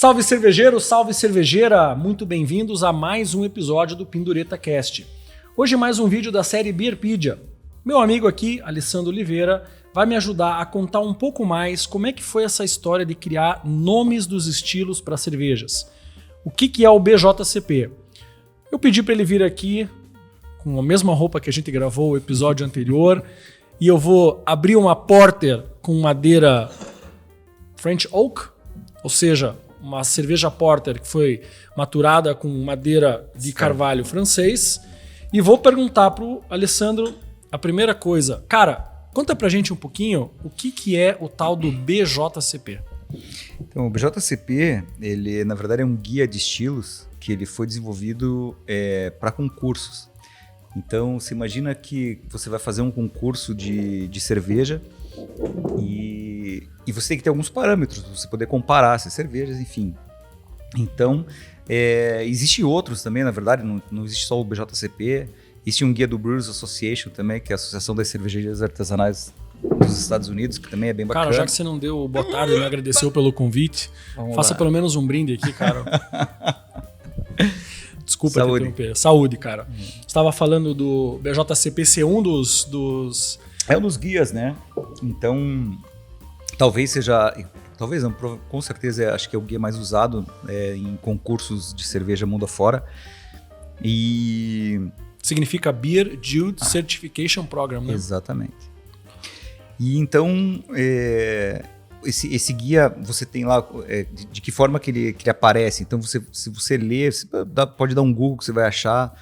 Salve cervejeiro, salve cervejeira, muito bem-vindos a mais um episódio do Pindureta Cast. Hoje mais um vídeo da série Beerpedia. Meu amigo aqui, Alessandro Oliveira, vai me ajudar a contar um pouco mais como é que foi essa história de criar nomes dos estilos para cervejas. O que é o BJCP? Eu pedi para ele vir aqui com a mesma roupa que a gente gravou o episódio anterior e eu vou abrir uma porter com madeira French Oak, ou seja, uma cerveja porter que foi maturada com madeira de carvalho francês, e vou perguntar pro Alessandro a primeira coisa. Cara, conta pra gente um pouquinho o que é o tal do BJCP. Então, o BJCP, ele na verdade é um guia de estilos que ele foi desenvolvido para concursos. Então, você imagina que você vai fazer um concurso de cerveja e você tem que ter alguns parâmetros para você poder comparar essas cervejas, enfim. Então, existe outros também, na verdade, não existe só o BJCP, existe um guia do Brewers Association também, que é a Associação das Cervejarias Artesanais dos Estados Unidos, que também é bem bacana. Cara, já que você não deu boa tarde e me agradeceu pelo convite, faça pelo menos um brinde aqui, cara. Desculpa te interromper. Saúde, cara. Você estava falando do BJCP ser um dos... É um dos guias, né? Então, talvez seja... Talvez não, com certeza acho que é o guia mais usado em concursos de cerveja mundo afora. E... Significa Beer Guild Certification Program, né? Exatamente. E então, esse guia, você tem lá de que forma que ele aparece. Então, se você ler, pode dar um Google que você vai achar.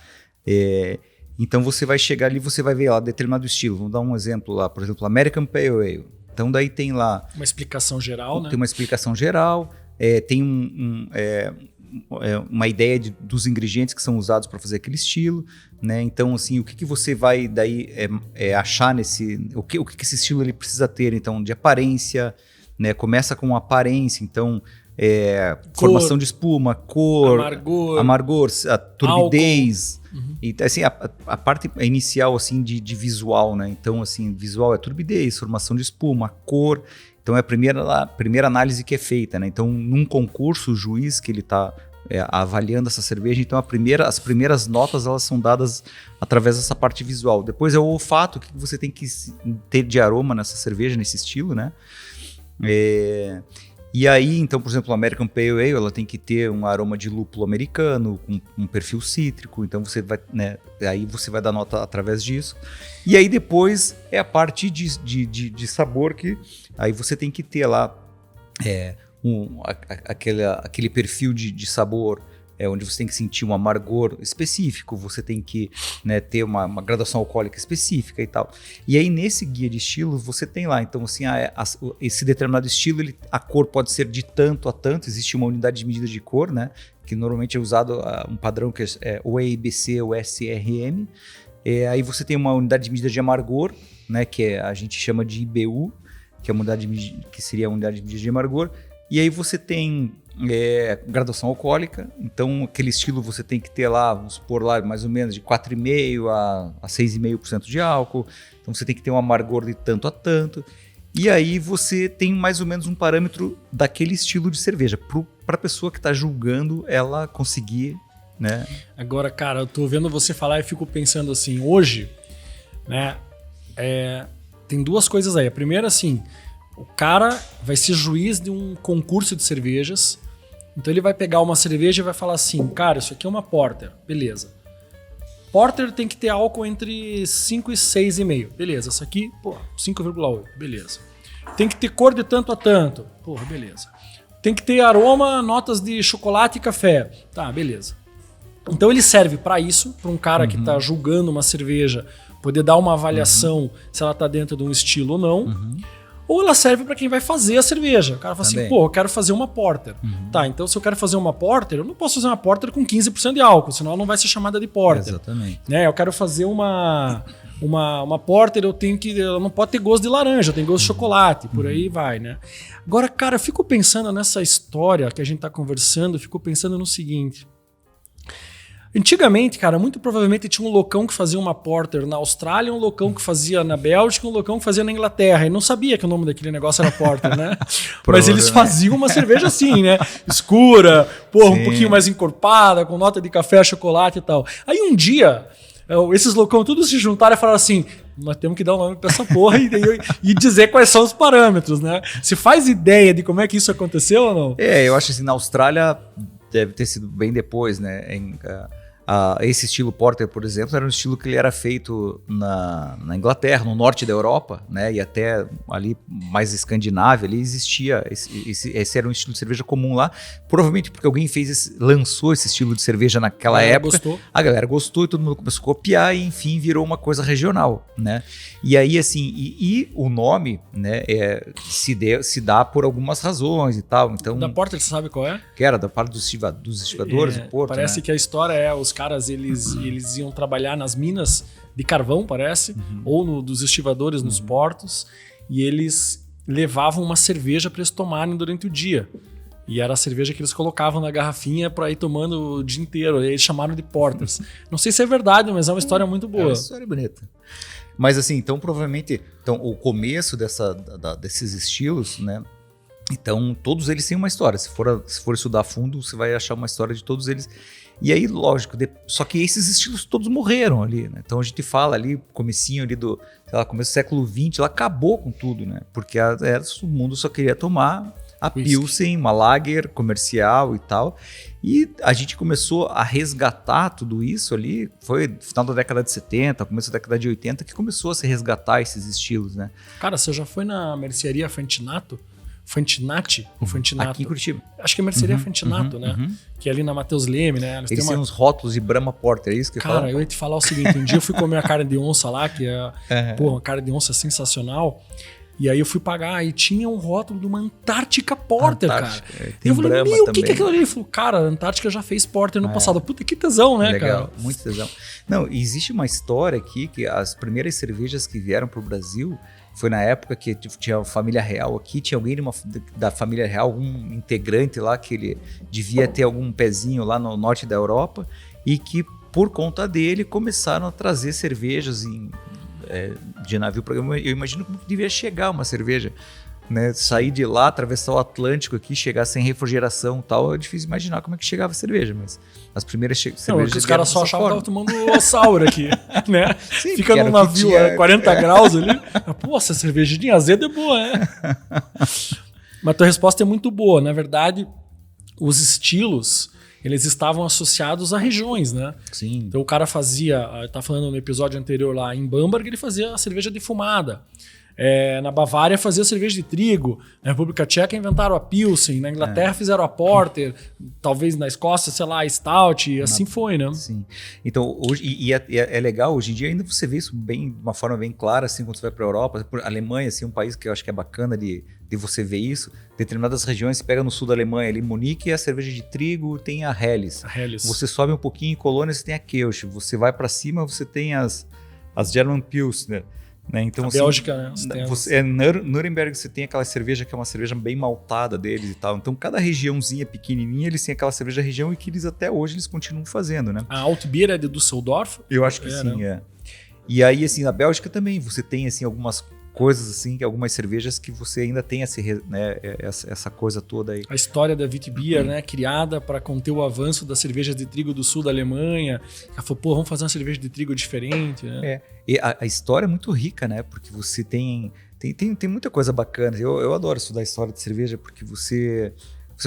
Então, você vai chegar ali e você vai ver lá determinado estilo. Vamos dar um exemplo lá, por exemplo, American Pale Ale. Então, daí tem lá... Uma explicação geral, né? Tem uma explicação geral, tem uma ideia dos ingredientes que são usados para fazer aquele estilo, né? Então, assim, o que você vai daí achar nesse... O que esse estilo ele precisa ter, então, de aparência, né? Começa com aparência, então, formação de espuma, cor, amargor, a turbidez. Uhum. E, assim, a parte inicial, assim, de visual, né? Então, assim, visual é turbidez, formação de espuma, cor. Então, é a primeira análise que é feita, né? Então, num concurso, o juiz que ele está avaliando essa cerveja, então as primeiras notas elas são dadas através dessa parte visual. Depois é o olfato, o que você tem que ter de aroma nessa cerveja, nesse estilo, né? E aí, então, por exemplo, a American Pale Ale, ela tem que ter um aroma de lúpulo americano, com um perfil cítrico, então você vai, né, aí você vai dar nota através disso. E aí depois é a parte de sabor, que aí você tem que ter lá aquele perfil de sabor, onde você tem que sentir um amargor específico, você tem que, né, ter uma graduação alcoólica específica e tal. E aí nesse guia de estilos você tem lá, então assim, esse determinado estilo, a cor pode ser de tanto a tanto, existe uma unidade de medida de cor, né, que normalmente é usado um padrão que é o EIBC ou SRM. Aí você tem uma unidade de medida de amargor, né, que a gente chama de IBU, que é uma unidade que seria a unidade de medida de amargor. E aí você tem graduação alcoólica, então aquele estilo você tem que ter lá, vamos supor lá, mais ou menos de 4,5% a 6,5% de álcool, então você tem que ter um amargor de tanto a tanto, e aí você tem mais ou menos um parâmetro daquele estilo de cerveja, para a pessoa que está julgando ela conseguir, né? Agora, cara, eu tô vendo você falar e fico pensando assim, hoje, né, tem duas coisas aí. A primeira, assim, o cara vai ser juiz de um concurso de cervejas, então ele vai pegar uma cerveja e vai falar assim, cara, isso aqui é uma porter, beleza. Porter tem que ter álcool entre 5 e 6,5, beleza. Isso aqui, 5,8, beleza. Tem que ter cor de tanto a tanto, beleza. Tem que ter aroma, notas de chocolate e café, tá, beleza. Então ele serve para isso, para um cara que tá julgando uma cerveja, poder dar uma avaliação se ela tá dentro de um estilo ou não. Ou ela serve para quem vai fazer a cerveja. O cara fala assim, eu quero fazer uma porter. Tá, então se eu quero fazer uma porter, eu não posso fazer uma porter com 15% de álcool, senão ela não vai ser chamada de porter. Exatamente. Né? Eu quero fazer uma porter, ela não pode ter gosto de laranja, tem gosto de chocolate, por aí vai, né? Agora, cara, eu fico pensando nessa história que a gente tá conversando, eu fico pensando no seguinte. Antigamente, cara, muito provavelmente tinha um loucão que fazia uma porter na Austrália, um loucão que fazia na Bélgica, um loucão que fazia na Inglaterra. E não sabia que o nome daquele negócio era porter, né? Mas eles faziam uma cerveja assim, né? Escura, porra, um pouquinho mais encorpada, com nota de café, chocolate e tal. Aí um dia, esses loucão todos se juntaram e falaram assim: nós temos que dar um nome pra essa porra e dizer quais são os parâmetros, né? Você faz ideia de como é que isso aconteceu ou não? Eu acho assim, na Austrália deve ter sido bem depois, né? Esse estilo porter, por exemplo, era um estilo que ele era feito na Inglaterra, no norte da Europa, né? E até ali mais Escandinávia, ali existia esse era um estilo de cerveja comum lá, provavelmente porque alguém lançou esse estilo de cerveja naquela época. A galera gostou e todo mundo começou a copiar e enfim virou uma coisa regional, né? E aí assim, e o nome, né, se dá por algumas razões e tal. Então, da porter, você sabe qual é? Que era da parte dos estivadores do Porto. Parece, né, que a história é os caras eles iam trabalhar nas minas de carvão, parece, ou dos estivadores nos portos, e eles levavam uma cerveja para eles tomarem durante o dia. E era a cerveja que eles colocavam na garrafinha para ir tomando o dia inteiro. E eles chamaram de porters. Não sei se é verdade, mas é uma história muito boa. É uma história bonita. Mas assim, então provavelmente o começo desses estilos, né? Então todos eles têm uma história. Se for estudar a fundo, você vai achar uma história de todos eles. E aí, lógico, só que esses estilos todos morreram ali, né? Então a gente fala ali, comecinho ali começo do século XX, ela acabou com tudo, né? Porque o mundo só queria tomar a Pilsen, uma lager comercial e tal. E a gente começou a resgatar tudo isso ali, foi no final da década de 70, começo da década de 80, que começou a se resgatar esses estilos, né? Cara, você já foi na mercearia Fantinati ou Fantinato? Aqui em Curitiba. Acho que é mercearia Fantinato, né? Que é ali na Matheus Leme, né? Eles têm uns rótulos de Brahma Porter, é isso que Cara, eu ia te falar o seguinte, um dia eu fui comer a carne de onça lá, que é, pô, a carne de onça é sensacional. E aí eu fui pagar e tinha um rótulo de uma Antártica Porter, cara. E eu falei, meu, o que é aquilo ali? Ele falou, cara, a Antártica já fez Porter no passado. Puta, que tesão, né, legal, cara? Muito tesão. Não, existe uma história aqui que as primeiras cervejas que vieram pro Brasil foi na época que tinha a família real aqui, tinha alguém da família real, algum integrante lá que ele devia ter algum pezinho lá no norte da Europa e que por conta dele começaram a trazer cervejas de navio. Eu imagino como devia chegar uma cerveja, né? Sair de lá, atravessar o Atlântico aqui, chegar sem refrigeração e tal, é difícil imaginar como é que chegava a cerveja, mas as primeiras cervejas... Os caras só achavam que estavam tomando o sour aqui, né? Sim, fica num navio a 40 graus ali. Pô, essa cervejinha azeda é boa, né? Mas tua resposta é muito boa. Na verdade, os estilos, eles estavam associados a regiões, né? Sim. Então o cara fazia, tá falando no episódio anterior lá, em Bamberg ele fazia a cerveja defumada. Na Bavária fazia cerveja de trigo, na República Tcheca inventaram a Pilsen, na Inglaterra fizeram a Porter, talvez na Escócia, sei lá, a Stout, e assim foi, né? Sim. Então, hoje, é legal, hoje em dia ainda você vê isso de uma forma bem clara, assim, quando você vai para a Europa, a Alemanha, assim, um país que eu acho que é bacana de você ver isso. Determinadas regiões, você pega no sul da Alemanha, ali, Munique, a cerveja de trigo tem a Helles. Você sobe um pouquinho em Colônia, você tem a Kelch. Você vai para cima, você tem as German Pilsner. Né? Então, a Bélgica, né? Nuremberg você tem aquela cerveja que é uma cerveja bem maltada deles e tal. Então, cada regiãozinha pequenininha, eles têm aquela cerveja região e que eles até hoje eles continuam fazendo, né? A Altbier é de Düsseldorf? Eu acho que sim, né? E aí, assim, na Bélgica também, você tem, assim, algumas coisas, assim, algumas cervejas que você ainda tem essa coisa toda aí. A história da Witbier, né, criada para conter o avanço das cervejas de trigo do sul da Alemanha. Ela falou, pô, vamos fazer uma cerveja de trigo diferente, né? E a história é muito rica, né, porque você tem muita coisa bacana. Eu adoro estudar a história de cerveja, porque você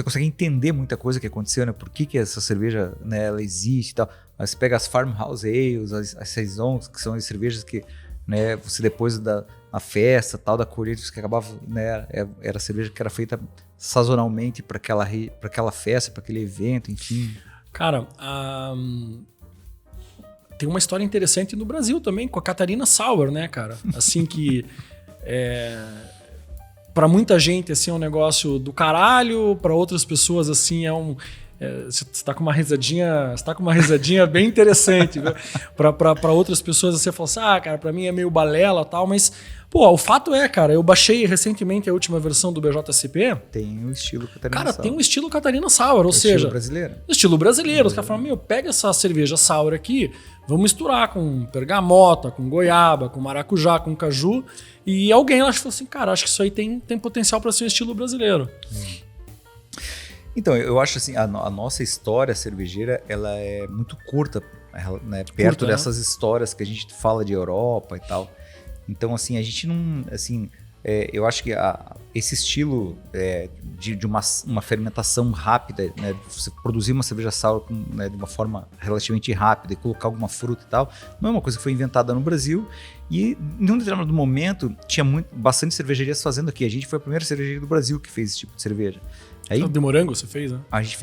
consegue entender muita coisa que aconteceu, né, por que essa cerveja, né, ela existe e tal. Aí você pega as Farmhouse Ales, as Saisons, que são as cervejas que, né, você depois da festa, tal, da colheita, que acabava, né, era cerveja que era feita sazonalmente para aquela festa, para aquele evento, enfim. Cara, tem uma história interessante no Brasil também, com a Catarina Sauer, né, cara? Assim que para muita gente assim, é um negócio do caralho, para outras pessoas assim, é Você está com uma risadinha bem interessante, viu? Para outras pessoas você fala assim, cara, para mim é meio balela e tal, mas pô, o fato é, cara, eu baixei recentemente a última versão do BJCP. Tem o estilo Catarina Cara, Sour. tem um estilo Catarina Sour, ou seja... Estilo brasileiro. Estilo brasileiro. Os caras falam, pega essa cerveja sour aqui, vamos misturar com bergamota, com goiaba, com maracujá, com caju, e alguém lá falou assim, cara, acho que isso aí tem potencial para ser um estilo brasileiro. Então, eu acho assim, a nossa história cervejeira, ela é muito curta, né, perto dessas histórias que a gente fala de Europa e tal. Então, assim, a gente não... Assim, eu acho que esse estilo de uma fermentação rápida, né, você produzir uma cerveja sour né, de uma forma relativamente rápida e colocar alguma fruta e tal, não é uma coisa que foi inventada no Brasil. E em um determinado momento, tinha bastante cervejarias fazendo aqui. A gente foi a primeira cervejaria do Brasil que fez esse tipo de cerveja. Aí, de morango você fez, né? A gente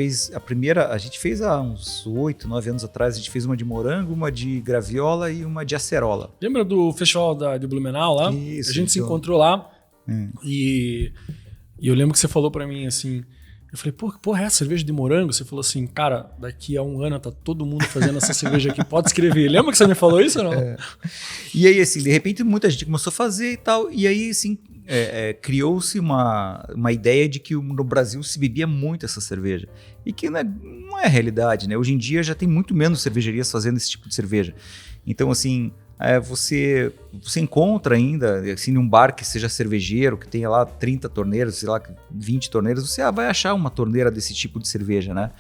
fez há uns 8, 9 anos atrás, a gente fez uma de morango, uma de graviola e uma de acerola. Lembra do festival de Blumenau lá? Isso, a gente se encontrou lá e eu lembro que você falou pra mim assim, eu falei, porra, é cerveja de morango? Você falou assim, cara, daqui a 1 ano tá todo mundo fazendo essa cerveja aqui, pode escrever. Lembra que você me falou isso ou não? E aí, assim, de repente muita gente começou a fazer e tal, e aí, assim, criou-se uma ideia de que no Brasil se bebia muito essa cerveja. E que não é a realidade, né? Hoje em dia já tem muito menos cervejarias fazendo esse tipo de cerveja. Então, assim, você encontra ainda, assim, num bar que seja cervejeiro, que tenha lá 30 torneiras, sei lá, 20 torneiras, você vai achar uma torneira desse tipo de cerveja, né?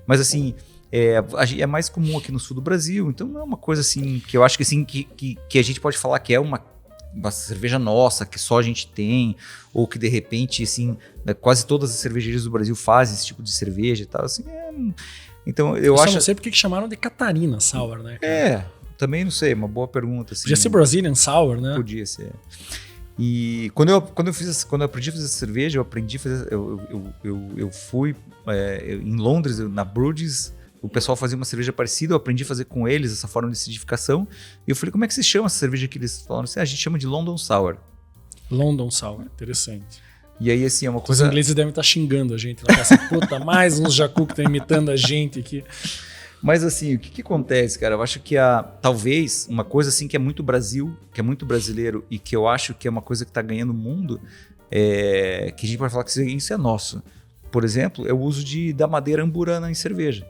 Mas, assim, é mais comum aqui no sul do Brasil, então não é uma coisa, assim, que eu acho que, assim, que a gente pode falar que é uma cerveja nossa, que só a gente tem, ou que de repente, assim, quase todas as cervejarias do Brasil fazem esse tipo de cerveja e tal, assim, então eu acho... Só não sei porque que chamaram de Catarina Sour, né? Cara? Também não sei, uma boa pergunta. Assim, podia ser Brazilian Sour, né? Podia ser. E quando eu aprendi a fazer cerveja, eu fui em Londres, na Bruges, o pessoal fazia uma cerveja parecida, eu aprendi a fazer com eles essa forma de acidificação. E eu falei, como é que se chama essa cerveja que eles falaram assim? A gente chama de London Sour. London Sour, interessante. E aí, assim, é uma coisa... Os ingleses devem estar xingando a gente. Lá, essa puta, mais uns jacu que estão imitando a gente aqui. Mas, assim, o que acontece, cara? Eu acho que talvez uma coisa assim que é muito Brasil, que é muito brasileiro e que eu acho que é uma coisa que está ganhando o mundo, que a gente pode falar que isso é nosso. Por exemplo, é o uso da madeira amburana em cerveja.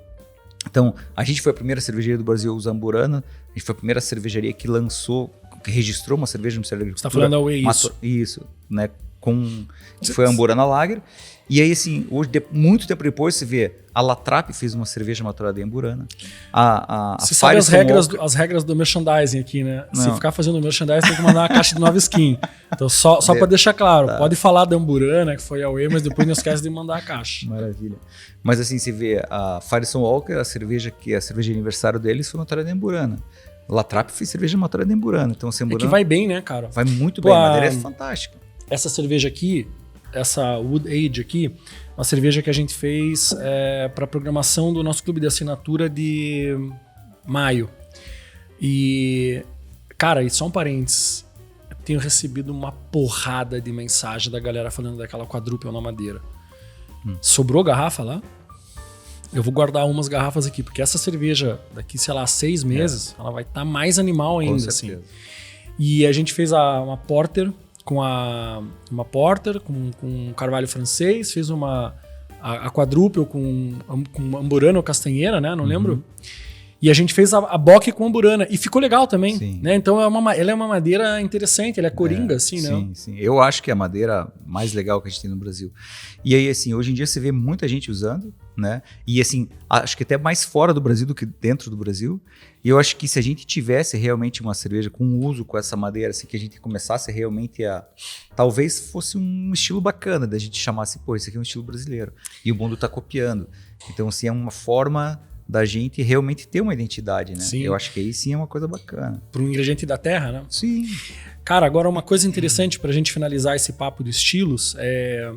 Então, a gente foi a primeira cervejaria do Brasil a usar amburana, a gente foi a primeira cervejaria que registrou uma cerveja no Ministério da Agricultura. Você está falando da Whey, isso? Isso, né? Que foi a Amburana Lager. E aí, assim, hoje, muito tempo depois, você vê a Latrap fez uma cerveja maturada em Amburana. Você sabe as regras do merchandising aqui, né? Não. Se ficar fazendo merchandising, tem que mandar uma caixa de nova skin. Então, só para deixar claro, pode falar da Amburana, que foi a Whey, mas depois não esquece de mandar a caixa. Maravilha. Mas assim, você vê a Firestone Walker, a cerveja de aniversário deles foi maturada em Amburana. Latrap fez cerveja maturada em Amburana. Então, assim, Amburana que vai bem, né, cara? Vai muito bem, a madeira é fantástica. Essa cerveja aqui, essa Wood Age aqui, uma cerveja que a gente fez para a programação do nosso clube de assinatura de maio. E, cara, e só um parênteses, eu tenho recebido uma porrada de mensagem da galera falando daquela quadruple na madeira. Sobrou garrafa lá? Eu vou guardar umas garrafas aqui, porque essa cerveja daqui, sei lá, 6 meses, ela vai estar mais animal ainda, assim. E a gente fez uma porter com carvalho francês, fez a quadruple com amburana ou castanheira, né? Não lembro. E a gente fez a bock com amburana e ficou legal também, né? Então ela é uma madeira interessante, ela é coringa, assim, né? Sim. Eu acho que é a madeira mais legal que a gente tem no Brasil. E aí, assim, hoje em dia você vê muita gente usando, né? E assim, acho que até mais fora do Brasil do que dentro do Brasil. E eu acho que se a gente tivesse realmente uma cerveja com uso com essa madeira, assim, que a gente começasse realmente talvez fosse um estilo bacana da gente chamasse, pô, esse aqui é um estilo brasileiro. E o mundo tá copiando. Então, assim, é uma forma da gente realmente ter uma identidade, né? Sim. Eu acho que aí sim é uma coisa bacana. Para um ingrediente da terra, né? Sim. Cara, agora uma coisa interessante para a gente finalizar esse papo de estilos é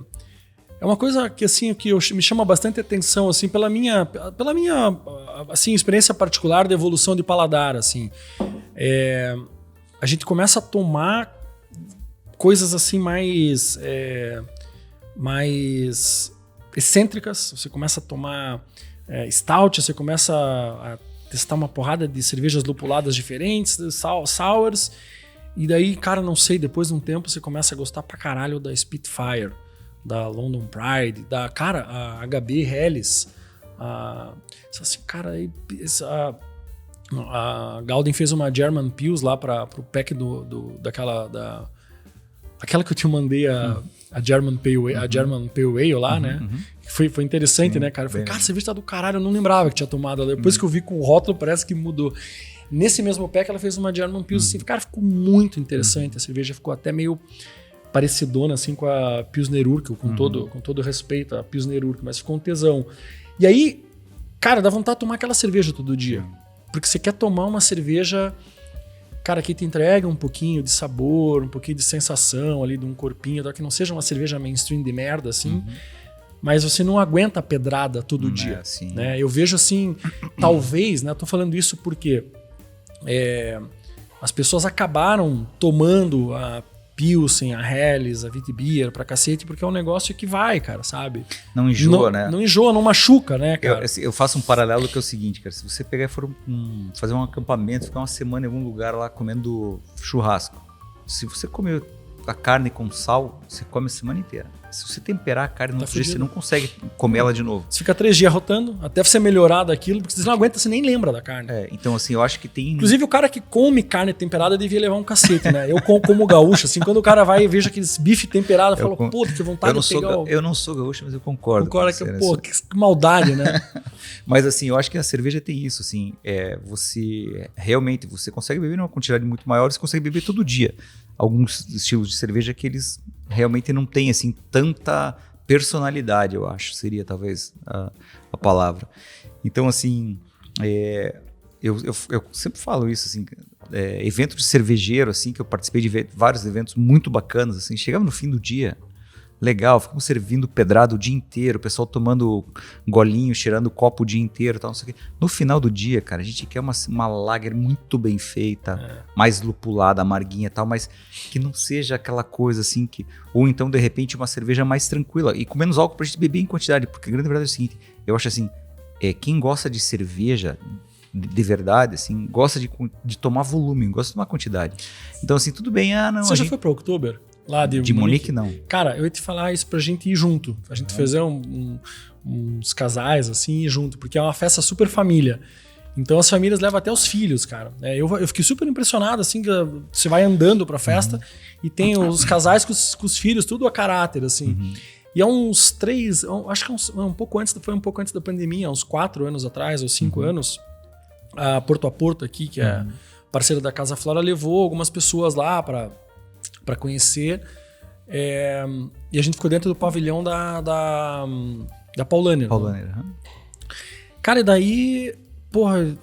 uma coisa que assim que me chama bastante atenção assim pela minha assim experiência particular de evolução de paladar assim. A gente começa a tomar coisas assim mais excêntricas. Você começa a tomar Stout, você começa a testar uma porrada de cervejas lupuladas diferentes, sours, e daí, cara, não sei, depois de um tempo você começa a gostar pra caralho da Spitfire, da London Pride, a HB Helles, assim, cara, a Gauden fez uma German Pils lá pro pack aquela que eu te mandei, a German Pale Ale lá, né? Foi interessante, sim, né, cara? Eu falei, cara, a cerveja tá do caralho, eu não lembrava que tinha tomado. Depois que eu vi com o rótulo, parece que mudou. Nesse mesmo pack, ela fez uma German Pils, assim, cara, ficou muito interessante. A cerveja ficou até meio parecidona, assim, com a Pilsner Urquell, com todo respeito à Pilsner Urquell, mas ficou um tesão. E aí, cara, dá vontade de tomar aquela cerveja todo dia. Porque você quer tomar uma cerveja, cara, que te entrega um pouquinho de sabor, um pouquinho de sensação ali, de um corpinho, que não seja uma cerveja mainstream de merda, assim, mas você não aguenta a pedrada todo dia. Assim, né? Eu vejo assim, talvez, né? Eu tô falando isso porque as pessoas acabaram tomando a Pilsen, a Helles, a Witbier pra cacete, porque é um negócio que vai, cara, sabe? Não enjoa, né? Não enjoa, não machuca, né, cara? Eu faço um paralelo que é o seguinte, cara. Se você pegar e for fazer um acampamento, ficar uma semana em algum lugar lá comendo churrasco. Se você comer a carne com sal, você come a semana inteira. Se você temperar a carne no outro dia, você não consegue comer ela de novo. Você fica 3 dias rotando, até você melhorar daquilo, porque você não aguenta, você nem lembra da carne. Então assim, eu acho que tem... Inclusive o cara que come carne temperada devia levar um cacete, né? Eu como gaúcho, assim, quando o cara vai e veja aqueles bife temperado, eu falo, puta, que vontade de pegar Eu não sou gaúcho, mas eu concordo. Concorda que, que maldade, né? Mas assim, eu acho que a cerveja tem isso, assim, você realmente, você consegue beber numa quantidade muito maior, você consegue beber todo dia. Alguns estilos de cerveja que eles realmente não têm, assim, tanta personalidade, eu acho, seria talvez a palavra. Então, assim, eu sempre falo isso, assim, evento de cervejeiro, assim, que eu participei de vários eventos muito bacanas, assim, chegava no fim do dia, legal, ficamos servindo pedrado o dia inteiro, o pessoal tomando golinho, cheirando copo o dia inteiro, tal, não sei o quê. No final do dia, cara, a gente quer uma lager muito bem feita, mais lupulada, amarguinha e tal, mas que não seja aquela coisa assim que... Ou então, de repente, uma cerveja mais tranquila e com menos álcool pra gente beber em quantidade, porque a grande verdade é o seguinte, eu acho assim, quem gosta de cerveja de verdade, assim, gosta de tomar volume, gosta de tomar quantidade. Então, assim, tudo bem, Você já foi pra Oktober? Lá de Munique, não. Cara, eu ia te falar isso pra gente ir junto. A gente fazer uns casais, assim, ir junto. Porque é uma festa super família. Então as famílias levam até os filhos, cara. Eu fiquei super impressionado, assim, que você vai andando pra festa e tem os casais com os filhos, tudo a caráter, assim. E há uns 3, acho que foi um pouco antes da pandemia, uns 4 anos atrás, ou 5 anos, a Porto aqui, que é parceira da Casa Flora, levou algumas pessoas lá pra conhecer, e a gente ficou dentro do pavilhão da Paulaner. Cara, e daí, porra,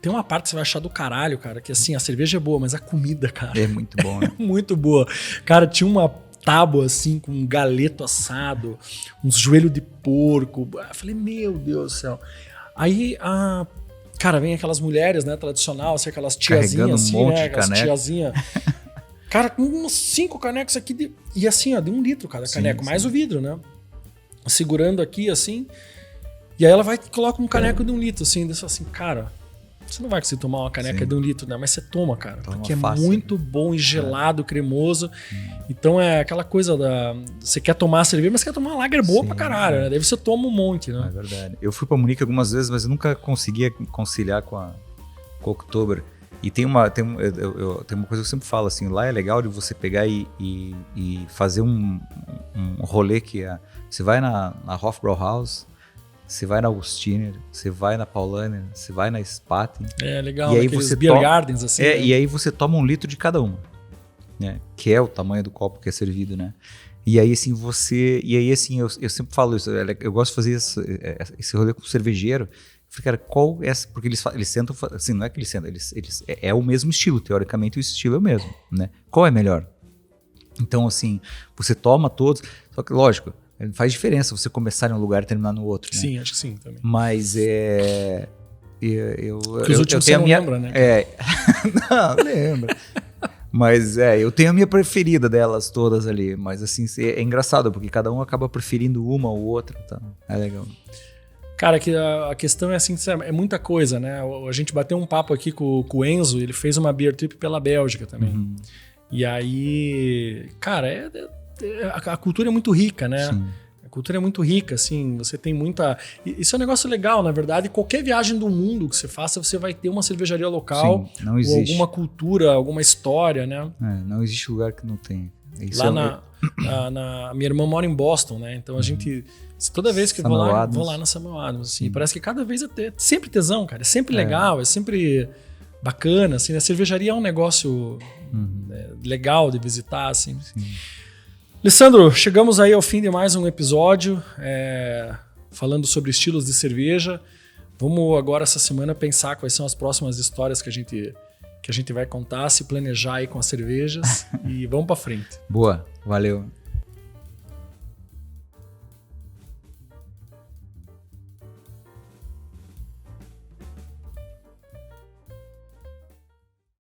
tem uma parte que você vai achar do caralho, cara, que assim, a cerveja é boa, mas a comida, cara... É muito bom, né? Muito boa. Cara, tinha uma tábua, assim, com um galeto assado, uns joelhos de porco. Eu falei, meu Deus do céu. Aí, cara, vem aquelas mulheres, né, tradicional, assim, aquelas tiazinhas, assim, monte né, de aquelas caneca. tiazinhas... Cara, com uns 5 canecos aqui, e assim, ó, de 1 litro cada caneco, mais o vidro, né? Segurando aqui, assim, e aí ela vai e coloca um caneco de 1 litro, assim, desse assim, cara, você não vai conseguir tomar uma caneca de 1 litro, né? Mas você toma, cara, porque é muito bom e gelado, cremoso. Então é aquela coisa você quer tomar a cerveja, mas quer tomar uma lager boa pra caralho, né? Daí você toma um monte, né? É verdade. Eu fui pra Munique algumas vezes, mas eu nunca conseguia conciliar com a Oktober. E tem uma coisa que eu sempre falo, assim, lá é legal de você pegar e fazer um rolê que você vai na Hofbrauhaus, você vai na Augustiner, você vai na Paulaner, você vai na Spaten. É legal, e aí você beer gardens, assim. né? E aí você toma 1 litro de cada uma, né? Que é o tamanho do copo que é servido, né? E aí assim eu sempre falo isso, eu gosto de fazer esse rolê com o cervejeiro. Falei, cara, qual é essa? Porque eles sentam, assim, não é que eles sentam, é o mesmo estilo, teoricamente o estilo é o mesmo, né? Qual é melhor? Então, assim, você toma todos, só que, lógico, faz diferença você começar em um lugar e terminar no outro, né? Sim, acho que sim, também. Mas os últimos você não lembra, né? Não, lembra. Mas eu tenho a minha preferida delas todas ali, mas assim, é engraçado, porque cada um acaba preferindo uma ou outra, tá? É legal. Cara, que a questão é assim, é muita coisa, né? A gente bateu um papo aqui com o Enzo, ele fez uma beer trip pela Bélgica também. E aí, cara, a cultura é muito rica, né? Sim. A cultura é muito rica, assim, você tem muita... Isso é um negócio legal, na verdade. Qualquer viagem do mundo que você faça, você vai ter uma cervejaria local, Sim, não existe. ou alguma cultura, alguma história, né? Não existe lugar que não tenha. Isso Lá minha irmã mora em Boston, né? Então a gente... Toda vez que eu vou lá na Samuel Adams, assim. Parece que cada vez sempre tesão, cara. É sempre legal, é sempre bacana, assim. A cervejaria é um negócio legal de visitar, assim. Sim. Alessandro, chegamos aí ao fim de mais um episódio falando sobre estilos de cerveja. Vamos agora, essa semana, pensar quais são as próximas histórias que a gente vai contar, se planejar aí com as cervejas e vamos pra frente. Boa, valeu.